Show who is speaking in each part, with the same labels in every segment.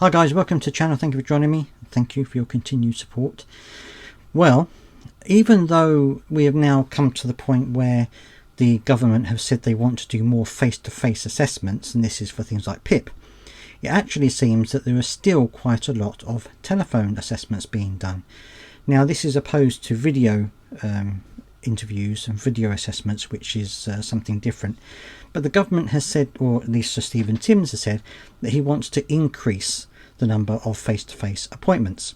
Speaker 1: Hi guys, welcome to the channel. Thank you for joining me. Thank you for your continued support. Well, even though we have now come to the point where the government have said they want to do more face-to-face assessments, and this is for things like PIP, it actually seems that there are still quite a lot of telephone assessments being done. Now this is opposed to video interviews and video assessments, which is something different. But the government has said, or at least Sir Stephen Timms has said, that he wants to increase the number of face-to-face appointments.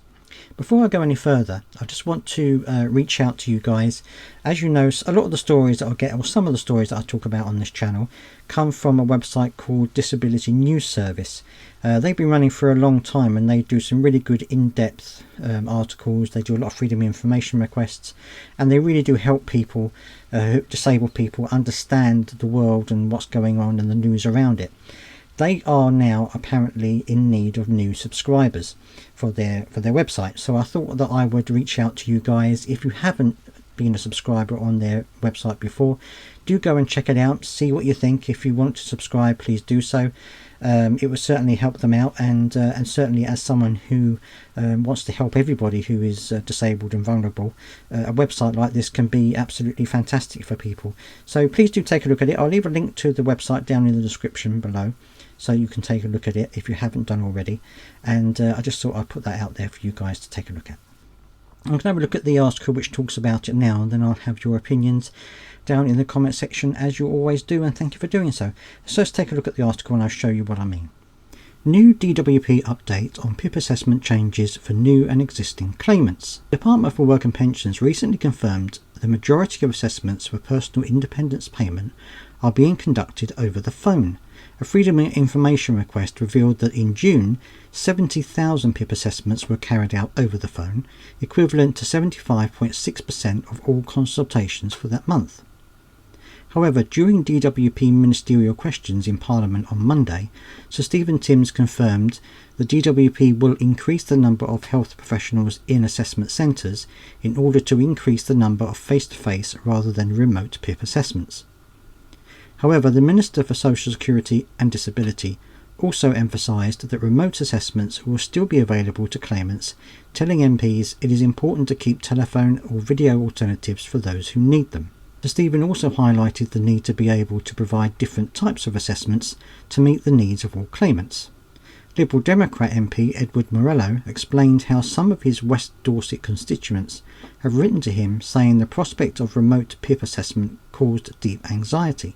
Speaker 1: Before I go any further, I just want to reach out to you guys. As you know, a lot of the stories that I get, or some of the stories that I talk about on this channel, come from a website called Disability News Service. They've been running for a long time, and they do some really good in-depth articles. They do a lot of freedom of information requests, and they really do help people, disabled people, understand the world and what's going on and the news around it. They are now apparently in need of new subscribers for their website. So I thought that I would reach out to you guys. If you haven't been a subscriber on their website before, do go and check it out, see what you think. If you want to subscribe, please do so. It would certainly help them out, and certainly as someone who wants to help everybody who is disabled and vulnerable, a website like this can be absolutely fantastic for people. So please do take a look at it. I'll leave a link to the website down in the description below, so you can take a look at it if you haven't done already. And I just thought I'd put that out there for you guys to take a look at. I'm going to have a look at the article which talks about it now, and then I'll have your opinions down in the comment section as you always do, and thank you for doing so. So let's take a look at the article and I'll show you what I mean. New DWP update on PIP assessment changes for new and existing claimants. The Department for Work and Pensions recently confirmed the majority of assessments for personal independence payment are being conducted over the phone. A Freedom of Information request revealed that in June, 70,000 PIP assessments were carried out over the phone, equivalent to 75.6% of all consultations for that month. However, during DWP ministerial questions in Parliament on Monday, Sir Stephen Timms confirmed the DWP will increase the number of health professionals in assessment centres in order to increase the number of face-to-face rather than remote PIP assessments. However, the Minister for Social Security and Disability also emphasised that remote assessments will still be available to claimants, telling MPs it is important to keep telephone or video alternatives for those who need them. Sir Stephen also highlighted the need to be able to provide different types of assessments to meet the needs of all claimants. Liberal Democrat MP Edward Morello explained how some of his West Dorset constituents have written to him saying the prospect of remote PIP assessment caused deep anxiety.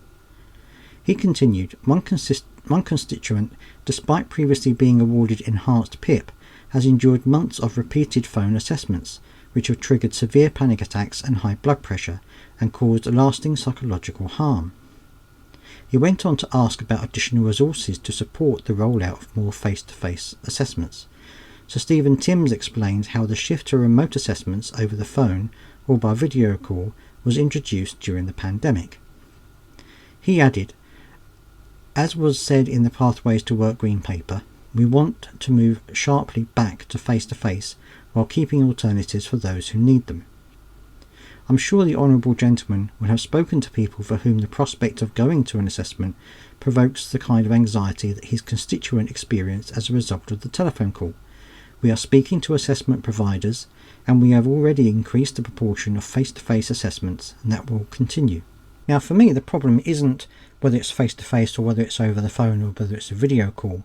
Speaker 1: He continued, one constituent, despite previously being awarded enhanced PIP, has endured months of repeated phone assessments, which have triggered severe panic attacks and high blood pressure and caused lasting psychological harm. He went on to ask about additional resources to support the rollout of more face-to-face assessments. Sir Stephen Timms explains how the shift to remote assessments over the phone or by video call was introduced during the pandemic. He added, as was said in the Pathways to Work Green paper, we want to move sharply back to face-to-face while keeping alternatives for those who need them. I'm sure the honourable gentleman will have spoken to people for whom the prospect of going to an assessment provokes the kind of anxiety that his constituent experienced as a result of the telephone call. We are speaking to assessment providers, and we have already increased the proportion of face-to-face assessments, and that will continue. Now for me, the problem isn't whether it's face-to-face or whether it's over the phone or whether it's a video call.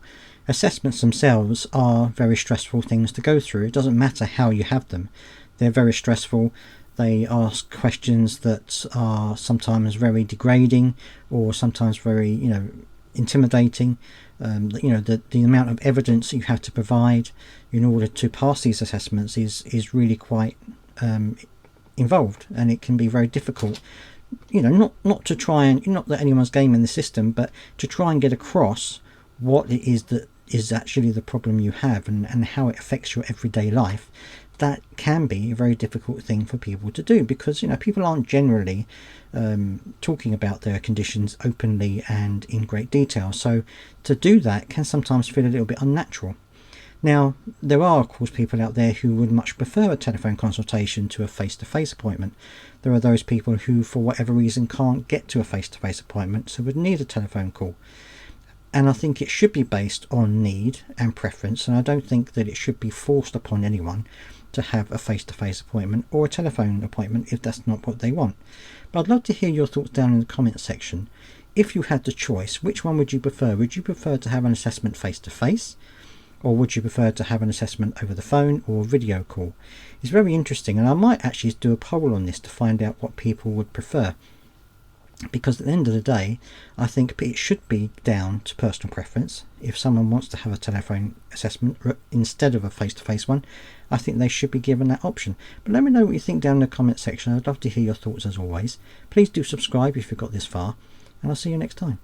Speaker 1: Assessments themselves are very stressful things to go through. It doesn't matter how you have them. They're very stressful. They ask questions that are sometimes very degrading or sometimes very, intimidating. The amount of evidence you have to provide in order to pass these assessments is really quite involved, and it can be very difficult. Not to try and, not that anyone's gaming the system, but to try and get across what it is that is actually the problem you have and how it affects your everyday life. That can be a very difficult thing for people to do, because people aren't generally talking about their conditions openly and in great detail, so to do that can sometimes feel a little bit unnatural. Now, there are of course people out there who would much prefer a telephone consultation to a face-to-face appointment. There are those people who for whatever reason can't get to a face-to-face appointment, so would need a telephone call. And I think it should be based on need and preference, and I don't think that it should be forced upon anyone to have a face-to-face appointment or a telephone appointment if that's not what they want. But I'd love to hear your thoughts down in the comments section. If you had the choice, which one would you prefer? Would you prefer to have an assessment face-to-face, or would you prefer to have an assessment over the phone or video call? It's very interesting, and I might actually do a poll on this to find out what people would prefer, because at the end of the day I think it should be down to personal preference. If someone wants to have a telephone assessment instead of a face-to-face one, I think they should be given that option. But let me know what you think down in the comment section. I'd love to hear your thoughts as always. Please do subscribe if you've got this far, and I'll see you next time.